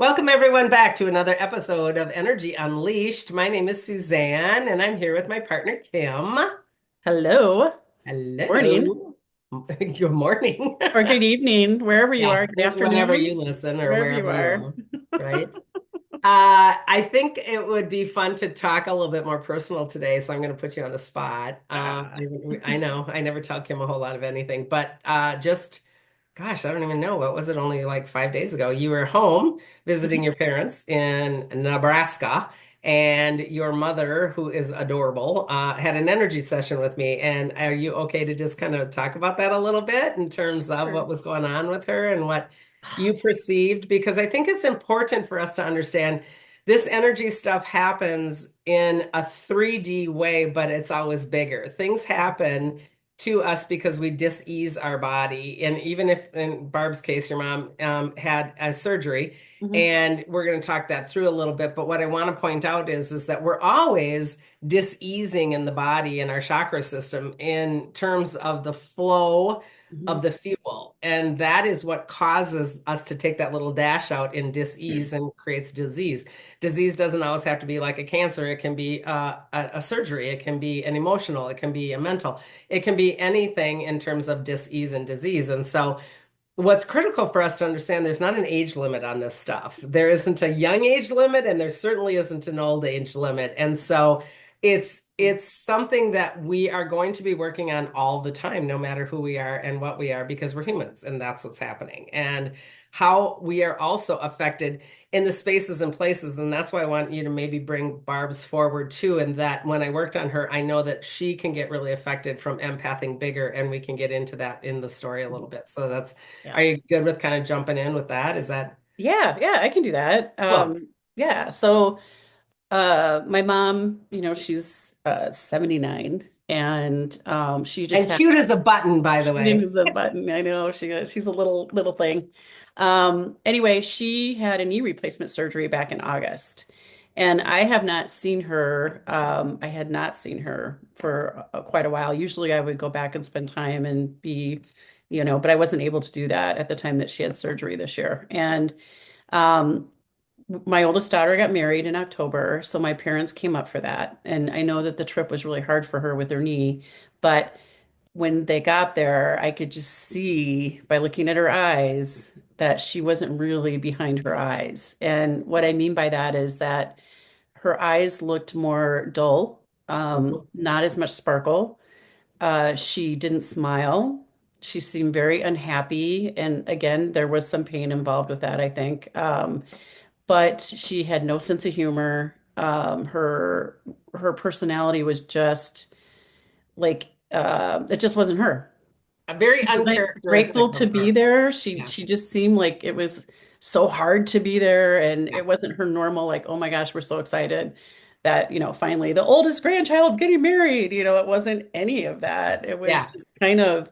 Welcome everyone back to another episode of Energy Unleashed. My name is Suzanne and I'm here with my partner Kim. Hello. Morning Hello. Good morning. or good evening, wherever you Yeah, are. Good whenever you afternoon, listen or wherever you wherever you are. are, right? I think it would be fun to talk a little bit more personal today, so I'm going to put you on the spot. Ah. I know I never tell Kim a whole lot of anything, but just gosh, I don't even know. What was it? Only like 5 days ago. You were home visiting your parents in Nebraska, and your mother, who is adorable, had an energy session with me. And are you okay to just kind of talk about that a little bit in terms of Sure. what was going on with her and what you perceived? Because I think it's important for us to understand this energy stuff happens in a 3D way, but it's always bigger. Things happen to us because we dis-ease our body. And even if in Barb's case, your mom had a surgery, Mhm. and we're going to talk that through a little bit. But what I want to point out is that we're always dis-easing in the body and our chakra system in terms of the flow of Mhm. the fuel. And that is what causes us to take that little dash out in dis-ease and creates disease. Disease doesn't always have to be like a cancer. It can be a surgery. It can be an emotional. It can be a mental. It can be anything in terms of dis-ease and disease. And so what's critical for us to understand, there's not an age limit on this stuff. There isn't a young age limit, and there certainly isn't an old age limit. And so it's something that we are going to be working on all the time, no matter who we are and what we are, because we're humans, and that's what's happening. And how we are also affected in the spaces and places. And that's why I want you to maybe bring Barb's forward too. And that when I worked on her, I know that she can get really affected from empathing bigger, and we can get into that in the story a little bit. So that's, Yeah. are you good with kind of jumping in with that? Is that Yeah, I can do that. cool? Yeah. So my mom, she's 79 and she just And had cute as a button, by the she way. didn't the button. I know she's a little thing. Anyway, she had a knee replacement surgery back in August. And I have not seen her. I had not seen her for quite a while. Usually I would go back and spend time and but I wasn't able to do that at the time that she had surgery this year. And um, my oldest daughter got married in October, so my parents came up for that. And I know that the trip was really hard for her with her knee, but when they got there, I could just see by looking at her eyes that she wasn't really behind her eyes. And what I mean by that is that her eyes looked more dull, Mhm. not as much sparkle. She didn't smile. She seemed very unhappy. And again, there was some pain involved with that, I think. But she had no sense of humor. Her personality was just like it just wasn't her. Very She wasn't grateful uncharacteristic of to be her. there. She Yeah. she just seemed like it was so hard to be there, and Yeah. it wasn't her normal like, oh my gosh, we're so excited that finally the oldest grandchild's getting married. It wasn't any of that. It was Yeah. just kind of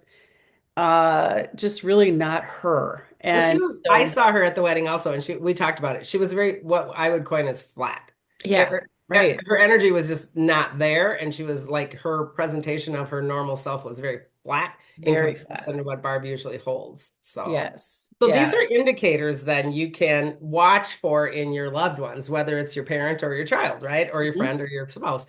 just really not her. Well, And I so saw her at the wedding also, and we talked about it. She was very, what I would coin as flat. yeah, Her, right. her energy was just not there. And she was like, her presentation of her normal self was very flat in Very flat. comparison to what Barb usually holds. Yes. So these Yeah. are indicators then you can watch for in your loved ones, whether it's your parent or your child, right? Or your Mhm. friend or your spouse.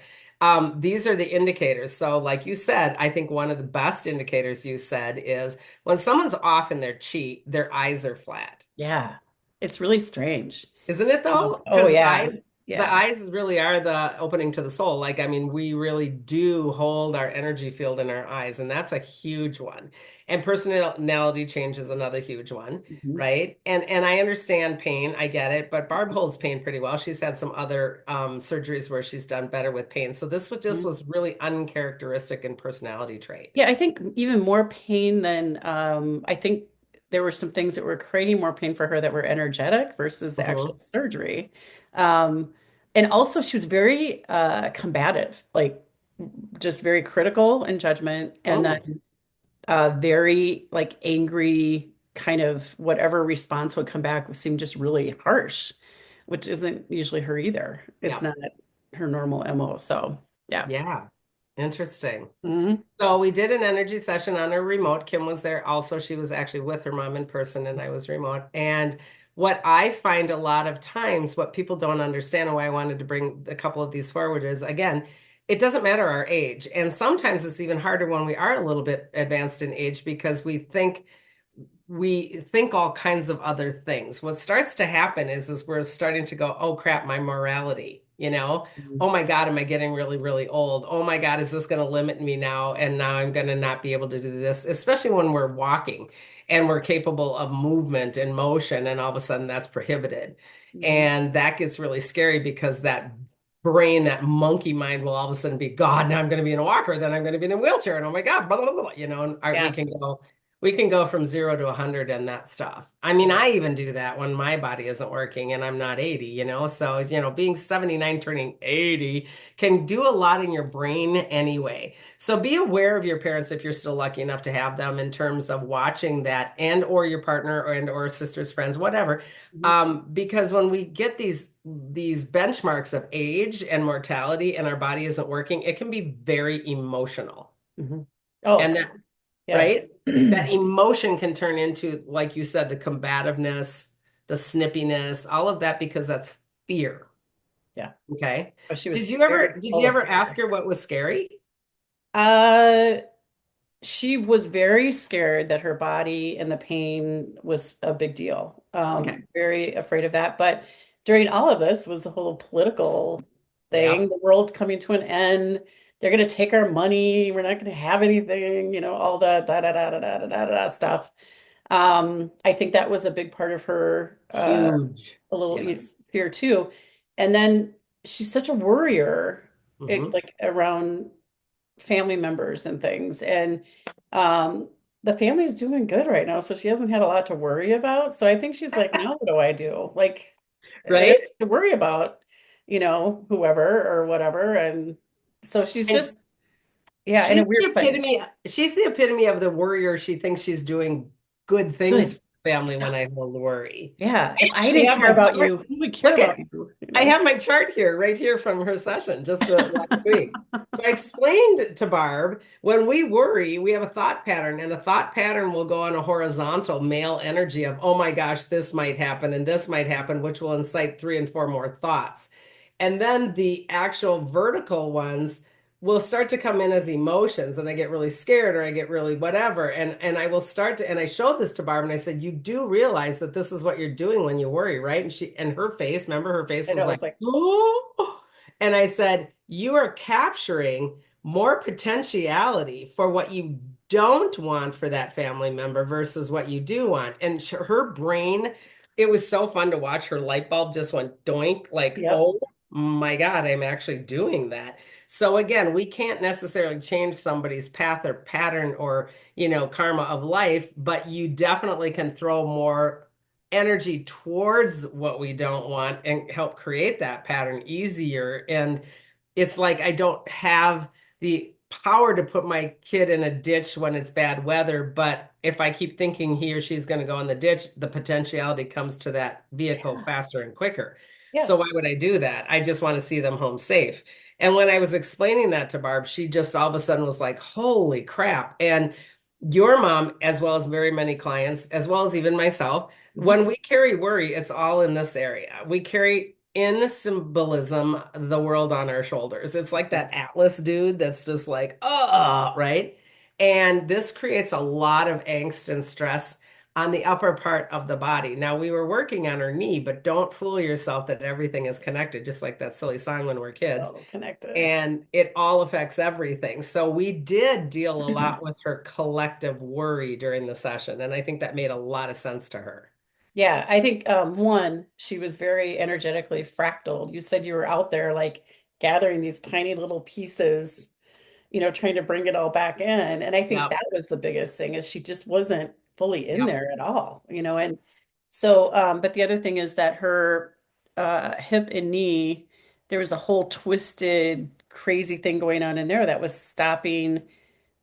These are the indicators. So, like you said, I think one of the best indicators you said is when someone's off in their chi, their eyes are flat. Yeah. It's really strange. Isn't it though? Oh Because yeah. the Yeah. eyes really are the opening to the soul. Like, I mean, we really do hold our energy field in our eyes, and that's a huge one. And personality change is another huge one, Mhm. right? And I understand pain, I get it, but Barb holds pain pretty well. She's had some other surgeries where she's done better with pain. So this was just Mhm. was really uncharacteristic in personality trait. Yeah, I think even more pain than I think there were some things that were creating more pain for her that were energetic versus the actual Mhm. surgery. Um, and also she was very combative, like just very critical in judgment, and Oh, then very like angry, kind of whatever response would come back seemed just really harsh, which isn't usually her either. It's yeah. not her normal MO. So yeah. Yeah. Interesting. Hmm. So we did an energy session on a remote. Kim was there also. She was actually with her mom in person, and I was remote. And what I find a lot of times, what people don't understand, and why I wanted to bring a couple of these forward is, again, it doesn't matter our age. And sometimes it's even harder when we are a little bit advanced in age because we think all kinds of other things. What starts to happen is we're starting to go, oh crap, my morality, oh my God, am I getting really, really old? Oh my God, is this going to limit me now? And now I'm going to not be able to do this, especially when we're walking and we're capable of movement and motion, and all of a sudden that's prohibited. Hmm. And that gets really scary because that brain, that monkey mind will all of a sudden be, God, now I'm going to be in a walker, then I'm going to be in a wheelchair, and oh my God, blah, blah, blah, and we Yeah. can go from 0 to 100 and that stuff. I mean, Yeah. I even do that when my body isn't working and I'm not 80, So, being 79 turning 80 can do a lot in your brain anyway. So be aware of your parents if you're still lucky enough to have them in terms of watching that and or your partner or sisters, friends, whatever. Hmm. Because when we get these benchmarks of age and mortality and our body isn't working, it can be very emotional. Hmm. And Oh, that yeah. right? That emotion can turn into, like you said, the combativeness, the snippiness, all of that because that's fear. Yeah. Okay. Oh, she Did was you very ever did full you of ever ask fear. her what was scary? Uh, she was very scared that her body and the pain was a big deal. Okay. Very afraid of that. But during all of this was the whole political thing. Yep. The world's coming to an end. They're going to take our money. We're not going to have anything, all the da stuff. I think that was a big part of her, Huge. a little Yes. fear too. And then she's such a worrier, Hmm. like around family members and things. And um, the family's doing good right now, so she hasn't had a lot to worry about. So I think she's like, now what do I do? Like, I don't Right? have to worry about, whoever or whatever. And so she's And just, yeah, in a weird place. she's the epitome of the worrier. She thinks she's doing good things Good. for family when I hold worry. Yeah. I If I actually didn't have care my about chart. you, who would care Look about at you? I have my chart here, right here from her session just last week. So I explained to Barb, when we worry, we have a thought pattern, and a thought pattern will go on a horizontal male energy of, oh my gosh, this might happen and this might happen, which will incite 3 and 4 more thoughts. And then the actual vertical ones will start to come in as emotions, and I get really scared or I get really whatever. And I will start to, and I showed this to Barb and I said, you do realize that this is what you're doing when you worry, right? And her face, remember her face I was know. like, It's like, oh. And I said, you are capturing more potentiality for what you don't want for that family member versus what you do want. And her brain, it was so fun to watch. Her light bulb just went doink, like, yep. oh my God, I'm actually doing that. So again, we can't necessarily change somebody's path or pattern or, karma of life, but you definitely can throw more energy towards what we don't want and help create that pattern easier. And it's like I don't have the power to put my kid in a ditch when it's bad weather, but if I keep thinking he or she's going to go in the ditch, the potentiality comes to that vehicle Yeah. faster and quicker. Yeah. So why would I do that? I just want to see them home safe. And when I was explaining that to Barb, she just all of a sudden was like, holy crap. And your mom, as well as very many clients, as well as even myself, Mhm. when we carry worry, it's all in this area. We carry in symbolism the world on our shoulders. It's like that Atlas dude that's just like, oh, right? And this creates a lot of angst and stress on the upper part of the body. Now, we were working on her knee, but don't fool yourself that everything is connected, just like that silly song when we're kids. So connected. And it all affects everything. So we did deal a lot with her collective worry during the session. And I think that made a lot of sense to her. Yeah, I think one, she was very energetically fractaled. You said you were out there like gathering these tiny little pieces, trying to bring it all back in. And I think Yep. that was the biggest thing is she just wasn't fully in Yep. there at all. And so but the other thing is that her hip and knee, there was a whole twisted, crazy thing going on in there that was stopping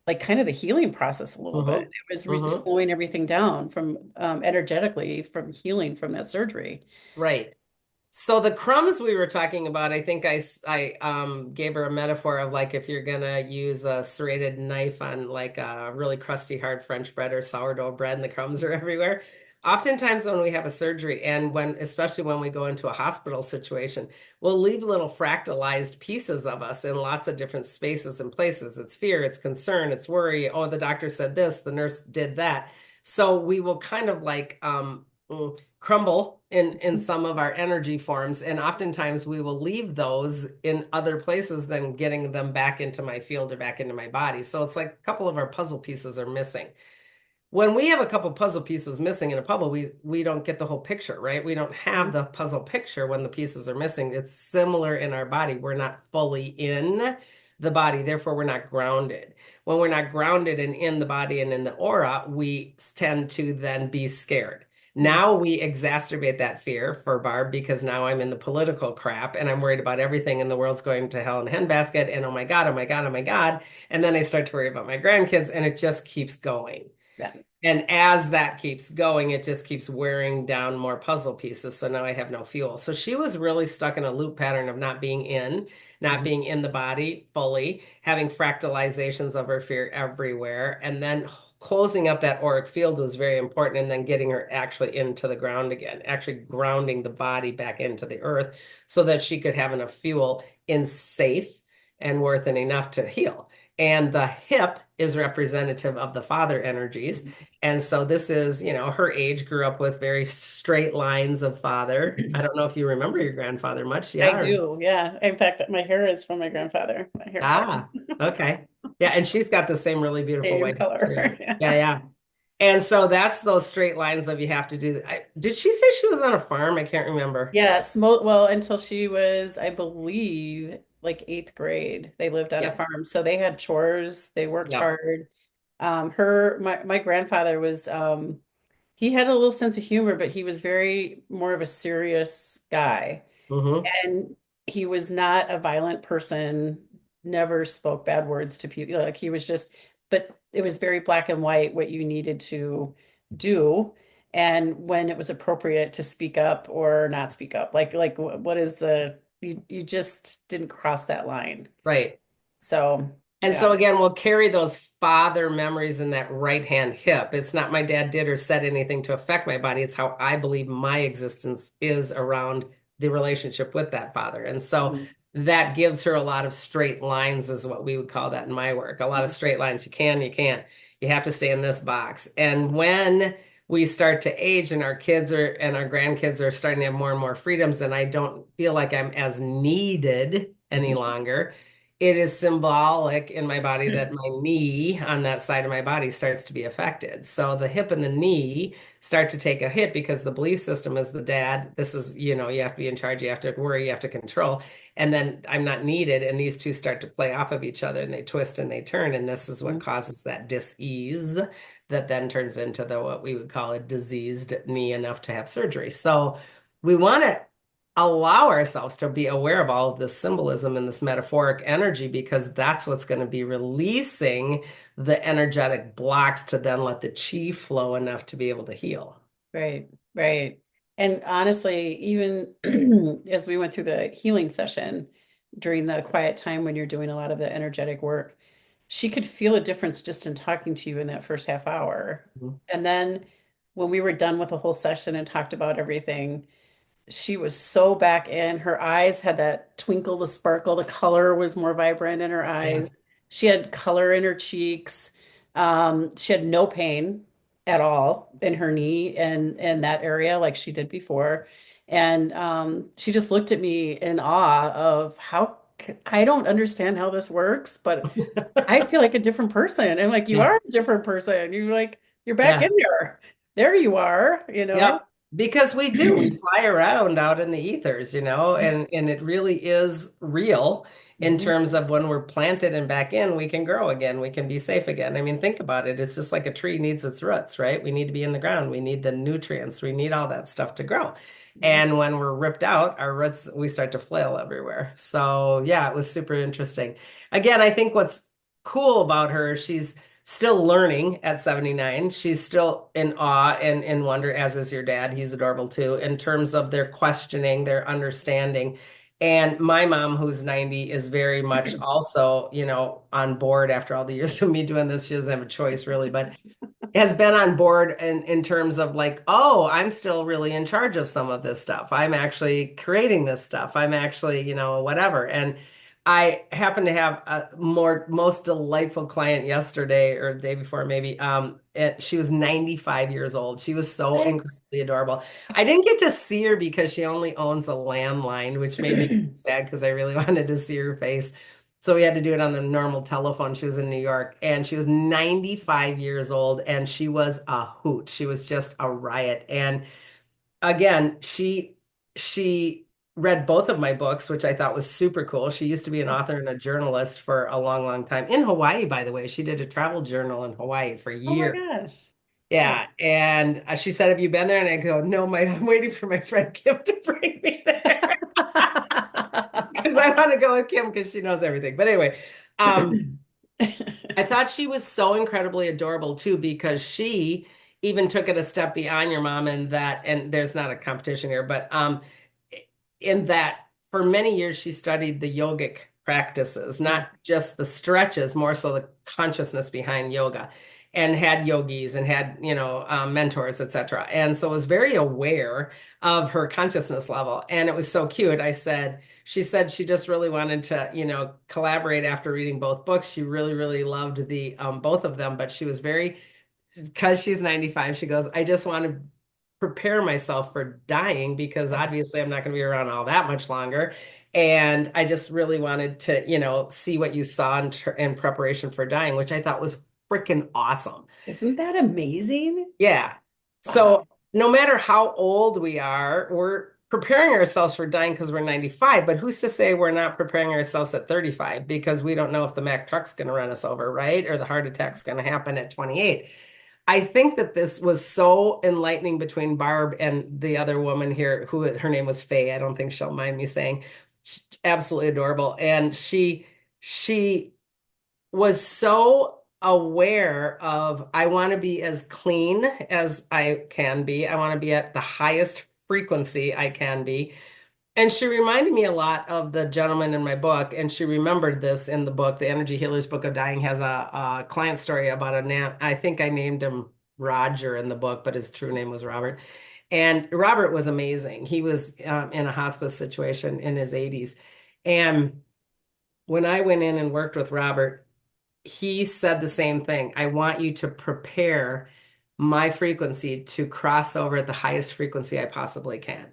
like kind of the healing process a little bit. Hmm. It was Hmm. slowing everything down from energetically from healing from that surgery. Right. So the crumbs we were talking about, I think I gave her a metaphor of like if you're gonna use a serrated knife on like a really crusty hard French bread or sourdough bread and the crumbs are everywhere. Oftentimes when we have a surgery and when especially when we go into a hospital situation, we'll leave little fractalized pieces of us in lots of different spaces and places. It's fear, it's concern, it's worry. Oh, the doctor said this, the nurse did that. So we will kind of like crumble in some of our energy forms, and oftentimes we will leave those in other places than getting them back into my field or back into my body. So it's like a couple of our puzzle pieces are missing. When we have a couple puzzle pieces missing in a puzzle, we don't get the whole picture, right? We don't have the puzzle picture when the pieces are missing. It's similar in our body. We're not fully in the body, therefore we're not grounded. When we're not grounded and in the body and in the aura, we tend to then be scared. Mhm. Now we exacerbate that fear for Barb because now I'm in the political crap and I'm worried about everything in the world's going to hell in a handbasket and oh my God, oh my God, oh my God. And then I start to worry about my grandkids and it just keeps going. Yeah. And as that keeps going, it just keeps wearing down more puzzle pieces. So now I have no fuel. So she was really stuck in a loop pattern of not being in, not Mhm. being in the body fully, having fractalizations of her fear everywhere. And then closing up that auric field was very important. And then getting her actually into the ground again, actually grounding the body back into the earth so that she could have enough fuel in safe and worth and enough to heal. And the hip is representative of the father energies. And so this is, her age grew up with very straight lines of father. I don't know if you remember your grandfather much. I Yeah. do, yeah. In fact, my hair is from my grandfather, my hair color. Ah, okay. Yeah. And she's got the same really beautiful Same white hair color. too. Yeah. Yeah. Yeah. And so that's those straight lines of you have to do. Did she say she was on a farm? I can't remember. Yes, well, until she was, I believe, like eighth grade. They lived on a Yeah. farm, so they had chores. They worked Yeah. hard. My grandfather was, he had a little sense of humor, but he was very more of a serious guy. Hmm. And he was not a violent person, never spoke bad words to people. Like he was just, but it was very black and white what you needed to do and when it was appropriate to speak up or not speak up. What is the you just didn't cross that line. Right. So, And yeah. so again, we'll carry those father memories in that right hand hip. It's not my dad did or said anything to affect my body. It's how I believe my existence is around the relationship with that father. And so Mhm. that gives her a lot of straight lines, is what we would call that in my work. A lot of straight lines. You can, you can't. You have to stay in this box. And when we start to age and our kids are and our grandkids are starting to have more and more freedoms, and I don't feel like I'm as needed any Mhm. longer, it is symbolic in my body that my knee on that side of my body starts to be affected. So the hip and the knee start to take a hit because the belief system is the dad. This is, you have to be in charge, you have to worry, you have to control. And then I'm not needed. And these two start to play off of each other and they twist and they turn. And this is what causes that dis-ease that then turns into what we would call a diseased knee enough to have surgery. So we want to allow ourselves to be aware of all of this symbolism and this metaphoric energy because that's what's going to be releasing the energetic blocks to then let the chi flow enough to be able to heal. Right, right. And honestly, even as we went through the healing session during the quiet time when you're doing a lot of the energetic work, she could feel a difference just in talking to you in that first half hour. Mhm. And then when we were done with the whole session and talked about everything, she was so back in. Her eyes had that twinkle, the sparkle, the color was more vibrant in her Yeah. eyes. She had color in her cheeks. She had no pain at all in her knee and that area like she did before. And she just looked at me in awe of how I don't understand how this works, but I feel like a different person. And like, you Yeah. are a different person. You're back in Yeah. there. There you are, you know? Yep. Because we do, we fly around out in the ethers, and it really is real in Mhm. terms of when we're planted and back in, we can grow again, we can be safe again. I mean, think about it. It's just like a tree needs its roots, right? We need to be in the ground. We need the nutrients. We need all that stuff to grow. Mhm. And when we're ripped out, our roots, we start to flail everywhere. So yeah, it was super interesting. Again, I think what's cool about her, she's still learning at 79. She's still in awe and in wonder, as is your dad. He's adorable too, in terms of their questioning, their understanding. And my mom, who's 90, is very much also, on board after all the years of me doing this. She doesn't have a choice really, but has been on board in terms of like, oh, I'm still really in charge of some of this stuff. I'm actually creating this stuff. I'm actually, whatever. And I happen to have a most delightful client yesterday or the day before, maybe. She was 95 years old. She was so What? incredibly adorable. I didn't get to see her because she only owns a landline, which made me sad because I really wanted to see her face. So we had to do it on the normal telephone. She was in New York and she was 95 years old and she was a hoot. She was just a riot. And again, she read both of my books, which I thought was super cool. She used to be an author and a journalist for a long, long time in Hawaii, by the way. She did a travel journal in Hawaii for Oh my years. gosh. Yeah, and she said, "Have you been there?" And I go, "No, I'm waiting for my friend Kim to bring me there because I want to go with Kim because she knows everything." But anyway, I thought she was so incredibly adorable too because she even took it a step beyond your mom in that, and there's not a competition here, but in that for many years she studied the yogic practices, Yeah. not just the stretches, more so the consciousness behind yoga, and had yogis and had mentors, etc. And so was very aware of her consciousness level, and it was so cute. She said she just really wanted to, collaborate after reading both books. She really, really loved the both of them, but she was very, because she's 95, she goes, I just want to prepare myself for dying because Yeah. obviously I'm not going to be around all that much longer. And I just really wanted to, see what you saw in preparation for dying, which I thought was freaking awesome. Isn't that amazing? Yeah. Wow. So no matter how old we are, we're preparing ourselves for dying because we're 95. But who's to say we're not preparing ourselves at 35 because we don't know if the Mack truck's going to run us over, right? Or the heart attack's going to happen at 28. I think that this was so enlightening between Barb and the other woman here, who her name was Faye. I don't think she'll mind me saying. Absolutely adorable. And she was so aware of, I want to be as clean as I can be. I want to be at the highest frequency I can be. And she reminded me a lot of the gentleman in my book, and she remembered this in the book. The Energy Healer's Book of Dying has a client story about I think I named him Roger in the book, but his true name was Robert. And Robert was amazing. He was in a hospice situation in his 80s. And when I went in and worked with Robert, he said the same thing. I want you to prepare my frequency to cross over at the highest frequency I possibly can.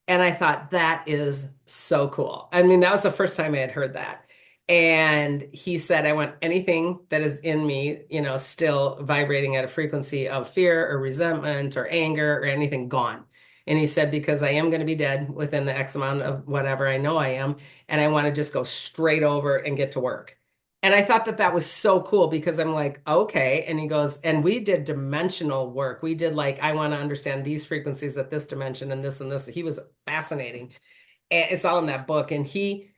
And I thought that is so cool. I mean, that was the first time I had heard that. And he said, I want anything that is in me, still vibrating at a frequency of fear or resentment or anger or anything gone. And he said, because I am going to be dead within the X amount of whatever I know I am. And I want to just go straight over and get to work. And I thought that that was so cool because I'm like, okay. And he goes, and we did dimensional work. We did like, I want to understand these frequencies at this dimension and this and this. He was fascinating. And it's all in that book. And he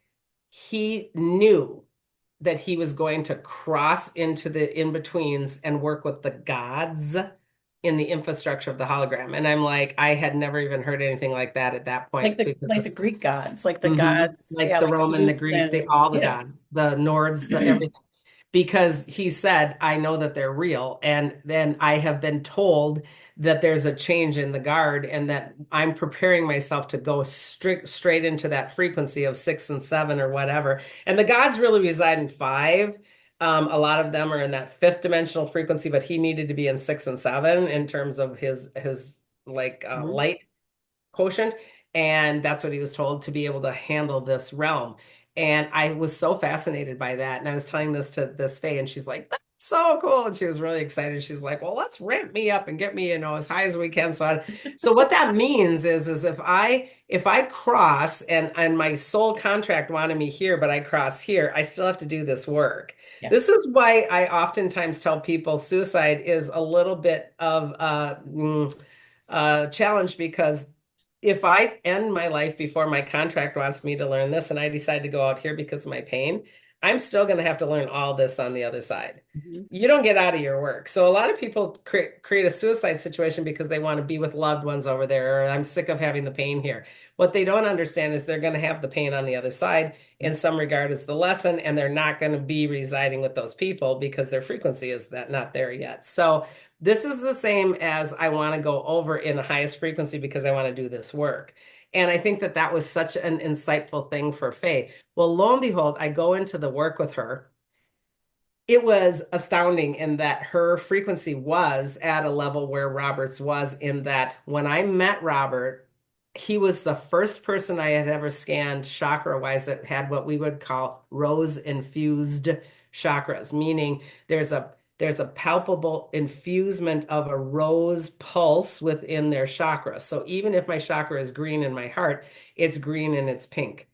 knew that he was going to cross into the in-betweens and work with the gods in the infrastructure of the hologram. And I'm like, I had never even heard anything like that at that Like point the because like the this, Greek gods, like the mhm, gods, like yeah, the like Roman, the Zeus Greek, and all the yeah. gods, the Nords, the everything, because he said, I know that they're real. And then I have been told that there's a change in the guard and that I'm preparing myself to go straight into that frequency of 6 and 7 or whatever. And the gods really reside in five. A lot of them are in that fifth dimensional frequency, but he needed to be in 6 and 7 in terms of his like Mhm. light quotient. And that's what he was told to be able to handle this realm. And I was so fascinated by that. And I was telling this to this Faye, and she's like, that's so cool. And she was really excited. She's like, well, let's ramp me up and get me, as high as we can. So what that means is if I cross and my soul contract wanted me here, but I cross here, I still have to do this work. Yeah. This is why I oftentimes tell people suicide is a little bit of a challenge because if I end my life before my contract wants me to learn this and I decide to go out here because of my pain, I'm still going to have to learn all this on the other side. Mhm. You don't get out of your work. So a lot of people create a suicide situation because they want to be with loved ones over there, or I'm sick of having the pain here. What they don't understand is they're going to have the pain on the other side. In some regard, it's the lesson, and they're not going to be residing with those people because their frequency is that not there yet. So this is the same as I want to go over in the highest frequency because I want to do this work. And I think that that was such an insightful thing for Faye. Well, lo and behold, I go into the work with her. It was astounding in that her frequency was at a level where Robert's was, in that when I met Robert, he was the first person I had ever scanned chakra wise that had what we would call rose infused chakras, meaning there's a palpable infusement of a rose pulse within their chakra. So even if my chakra is green in my heart, it's green and it's pink.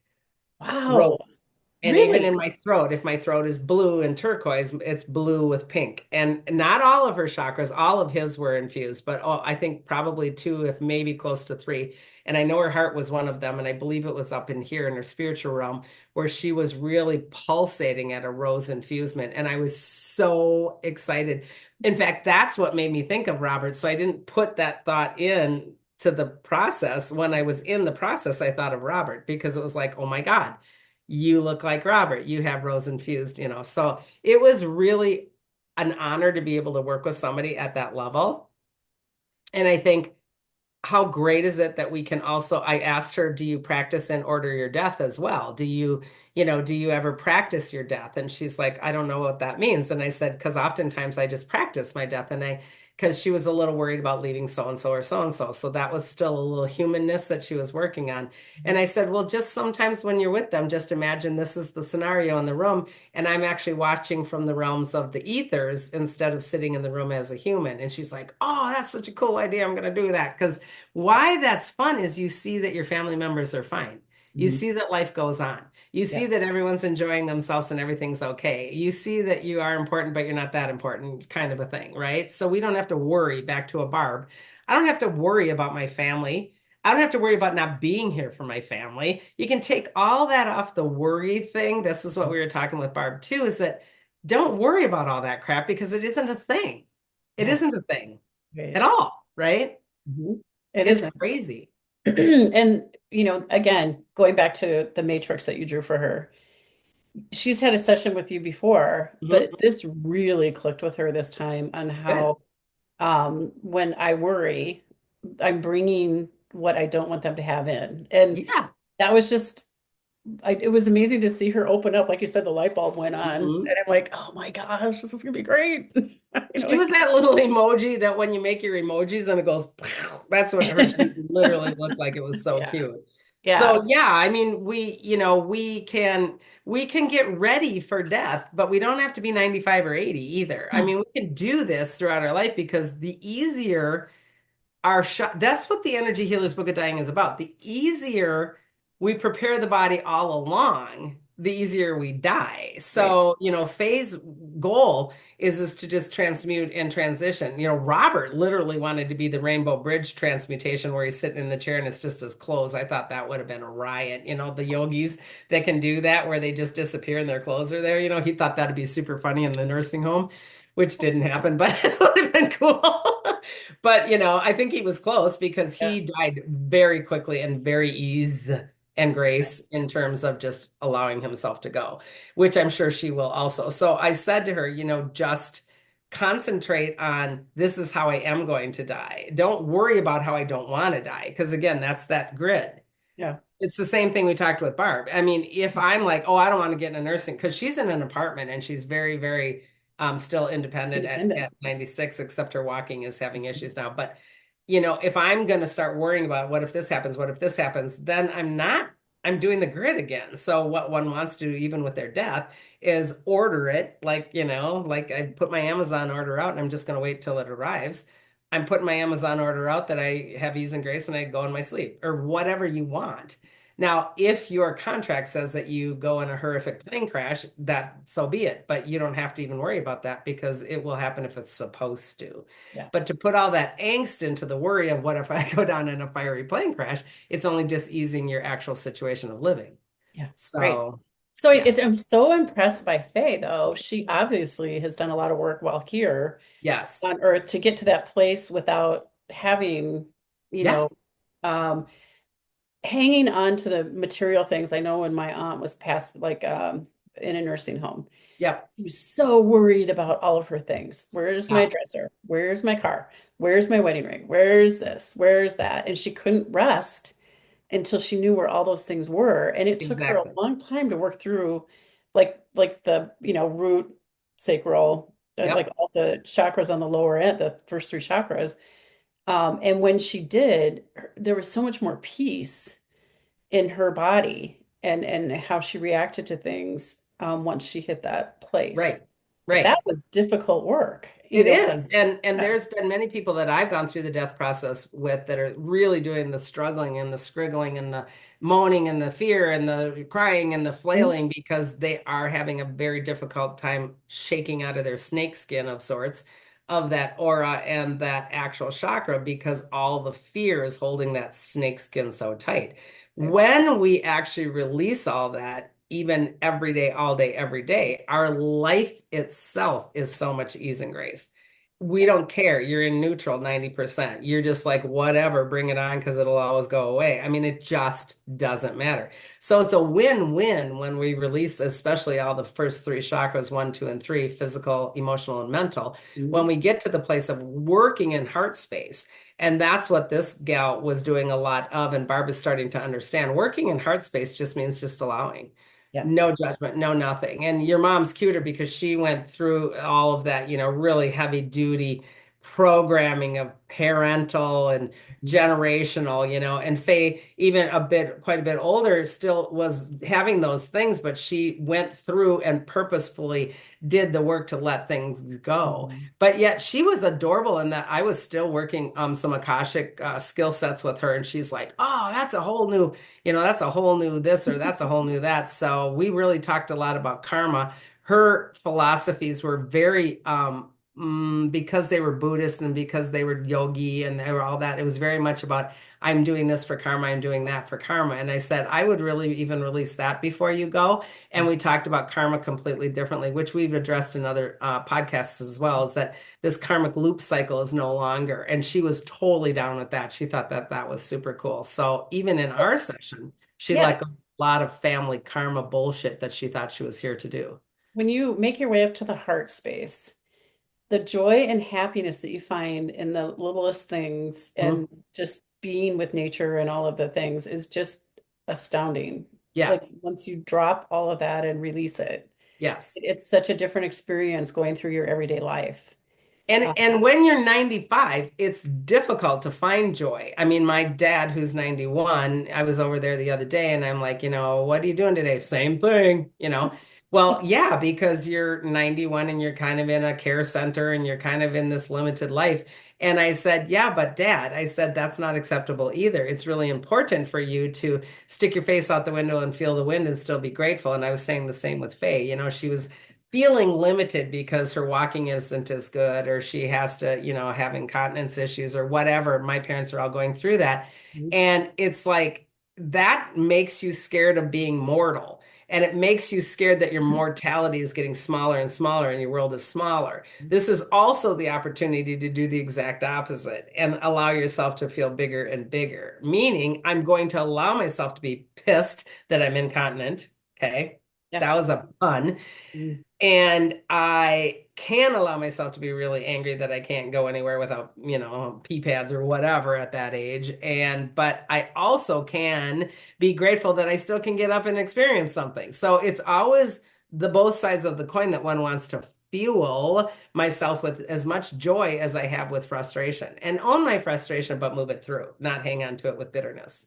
Wow. Rose. And even in Really? my throat, if my throat is blue and turquoise, it's blue with pink. And not all of her chakras, all of his were infused, but I think probably two, if maybe close to three. And I know her heart was one of them. And I believe it was up in here in her spiritual realm where she was really pulsating at a rose infusement. And I was so excited. In fact, that's what made me think of Robert. So I didn't put that thought in to the process. When I was in the process, I thought of Robert because it was like, oh my God, you look like Robert. You have rose infused, you know. So it was really an honor to be able to work with somebody at that level. And I think, how great is it that we can also, I asked her, do you practice and order your death as well? Do you ever practice your death? And she's like, I don't know what that means. And I said, because oftentimes I just practice my death. Because she was a little worried about leaving so and so or so and so. So that was still a little humanness that she was working on. And I said, well, just sometimes when you're with them, just imagine this is the scenario in the room. And I'm actually watching from the realms of the ethers instead of sitting in the room as a human. And she's like, oh, that's such a cool idea. I'm going to do that. Because why that's fun is you see that your family members are fine. You Mhm. see that life goes on. You Yeah. see that everyone's enjoying themselves and everything's okay. You see that you are important, but you're not that important, kind of a thing, right? So we don't have to worry, back to a Barb. I don't have to worry about my family. I don't have to worry about not being here for my family. You can take all that off the worry thing. This is what we were talking with Barb too, is that don't worry about all that crap because it isn't a thing. It Yeah. isn't a thing Right. at all, right? Mhm. It It's isn't. crazy. And, again, going back to the matrix that you drew for her, she's had a session with you before, Mhm. but this really clicked with her this time on Good. how when I worry, I'm bringing what I don't want them to have in. And Yeah. that was just, it was amazing to see her open up. Like you said, the light bulb went on. Mhm. And I'm like, oh my gosh, this is going to be great. She was Like, that little emoji that when you make your emojis and it goes, pow, that's what her she literally looked like. It was so yeah. cute. Yeah. So yeah, I mean, we can get ready for death, but we don't have to be 95 or 80 either. I No. mean, we can do this throughout our life because the easier our shot, that's what the Energy Healers Book of Dying is about. The easier we prepare the body all along, the easier we die. Right. So, Faye's goal is to just transmute and transition. Robert literally wanted to be the Rainbow Bridge transmutation where he's sitting in the chair and it's just his clothes. I thought that would have been a riot. The yogis that can do that where they just disappear and their clothes are there. He thought that'd be super funny in the nursing home, which didn't happen, but it would have been cool. But I think he was close because Yeah. he died very quickly and very ease and grace in terms of just allowing himself to go, which I'm sure she will also. So I said to her, just concentrate on this is how I am going to die. Don't worry about how I don't want to die. Because again, that's that grid. Yeah. It's the same thing we talked with Barb. I mean, if I'm like, oh, I don't want to get in a nursing, because she's in an apartment and she's very, very still independent at Independent. 96, except her walking is having issues now. But, if I'm going to start worrying about what if this happens, what if this happens, then I'm doing the grid again. So what one wants to do, even with their death, is order it like, like I put my Amazon order out and I'm just going to wait till it arrives. I'm putting my Amazon order out that I have ease and grace and I go in my sleep or whatever you want. Now, if your contract says that you go in a horrific plane crash, that so be it. But you don't have to even worry about that because it will happen if it's supposed to. Yeah. But to put all that angst into the worry of what if I go down in a fiery plane crash, it's only just easing your actual situation of living. Yeah. Right. So. So Yeah. I'm so impressed by Faye, though. She obviously has done a lot of work while here Yes. on Earth to get to that place without having, you Yeah. know, um, hanging on to the material things. I know when my aunt was passed, like in a nursing home, Yep. she was so worried about all of her things. Where's my Yeah. dresser? Where's my car? Where's my wedding ring? Where's this? Where's that? And she couldn't rest until she knew where all those things were. And it took her a Exactly. long time to work through like the, root, sacral, like Yep. all the chakras on the lower end, the first three chakras. And when she did, there was so much more peace in her body and how she reacted to things once she hit that place. Right. But Right. that was difficult work, It is. And Yeah. there's been many people that I've gone through the death process with that are really doing the struggling and the scriggling and the moaning and the fear and the crying and the Mhm. flailing because they are having a very difficult time shaking out of their snake skin of sorts of that aura and that actual chakra because all the fear is holding that snake skin so tight. When we actually release all that, even every day, all day, every day, our life itself is so much ease and grace. We don't care. You're in neutral 90%. You're just like, whatever, bring it on because it'll always go away. I mean, it just doesn't matter. So it's a win-win when we release, especially all the first three chakras, one, two, and three, physical, emotional, and mental, when Mhm. we get to the place of working in heart space. And that's what this gal was doing a lot of, and Barbara's starting to understand. Working in heart space just means just allowing. Yeah. No judgment, no nothing. And your mom's cuter because she went through all of that, really heavy duty programming of parental and generational, and Faye, even quite a bit older, still was having those things, but she went through and purposefully did the work to let things go. Mhm. But yet she was adorable in that I was still working some Akashic skill sets with her, and she's like, "Oh, that's a whole new this or that's a whole new that." So we really talked a lot about karma. Her philosophies were very because they were Buddhist and because they were yogi and they were all that. It was very much about I'm doing this for karma, I'm doing that for karma. And I said I would really even release that before you go. And we talked about karma completely differently, which we've addressed in other podcasts as well. Is that this karmic loop cycle is no longer. And she was totally down with that. She thought that that was super cool. So even in our session, she Yeah. let go a lot of family karma bullshit that she thought she was here to do. When you make your way up to the heart space, the joy and happiness that you find in the littlest things Mhm. and just being with nature and all of the things is just astounding. Yeah. Like once you drop all of that and release it, Yes. it's such a different experience going through your everyday life. And Uh, and when you're 95, it's difficult to find joy. I mean, my dad, who's 91, I was over there the other day and I'm like, what are you doing today? Same thing. Well, yeah, because you're 91 and you're kind of in a care center and you're kind of in this limited life. And I said, yeah, but Dad, I said, that's not acceptable either. It's really important for you to stick your face out the window and feel the wind and still be grateful. And I was saying the same with Faye. She was feeling limited because her walking isn't as good or she has to, have incontinence issues or whatever. My parents are all going through that. And it's like that makes you scared of being mortal. And it makes you scared that your mortality is getting smaller and smaller and your world is smaller. This is also the opportunity to do the exact opposite and allow yourself to feel bigger and bigger. Meaning, I'm going to allow myself to be pissed that I'm incontinent. Okay. yeah. That was a pun. Mm. And I can allow myself to be really angry that I can't go anywhere without, pee pads or whatever at that age. But I also can be grateful that I still can get up and experience something. So it's always the both sides of the coin that one wants to fuel myself with as much joy as I have with frustration and own my frustration, but move it through, not hang on to it with bitterness.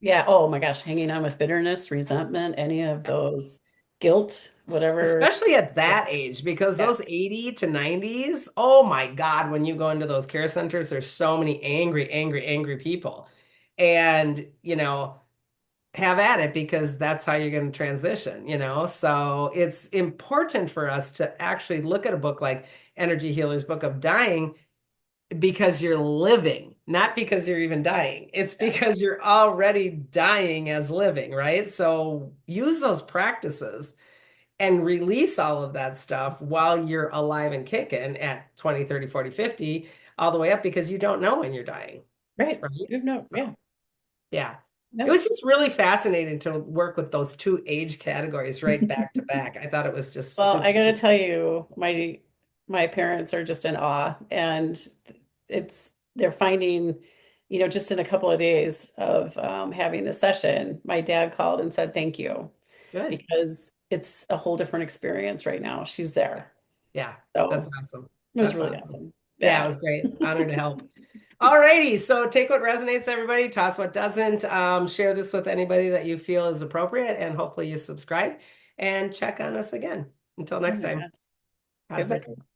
Yeah. Oh my gosh, hanging on with bitterness, resentment, any of those, guilt, whatever. Especially at that It's, age, because yeah. those 80 to 90s, oh my God, when you go into those care centers, there's so many angry, angry, angry people. And, have at it because that's how you're going to transition. So it's important for us to actually look at a book like Energy Healer's Book of Dying because you're living. not because you're even dying. It's Yeah. because you're already dying as living, right? So use those practices and release all of that stuff while you're alive and kicking at 20, 30, 40, 50, all the way up because you don't know when you're dying, Right. right? You know, So, yeah. yeah. It Yep. was just really fascinating to work with those two age categories right back to back. I thought it was just Well, super I gotta cool. tell you, my parents are just in awe, and they're finding, just in a couple of days of having the session, my dad called and said thank you Good. because it's a whole different experience right now. She's there, Yeah, that's so awesome. it was That's really awesome. awesome. Yeah, it Yeah. was great. Honored to help. All righty. So take what resonates, everybody. Toss what doesn't. Share this with anybody that you feel is appropriate, and hopefully you subscribe and check on us again. Until Oh next my time. gosh. How's Goodbye. it?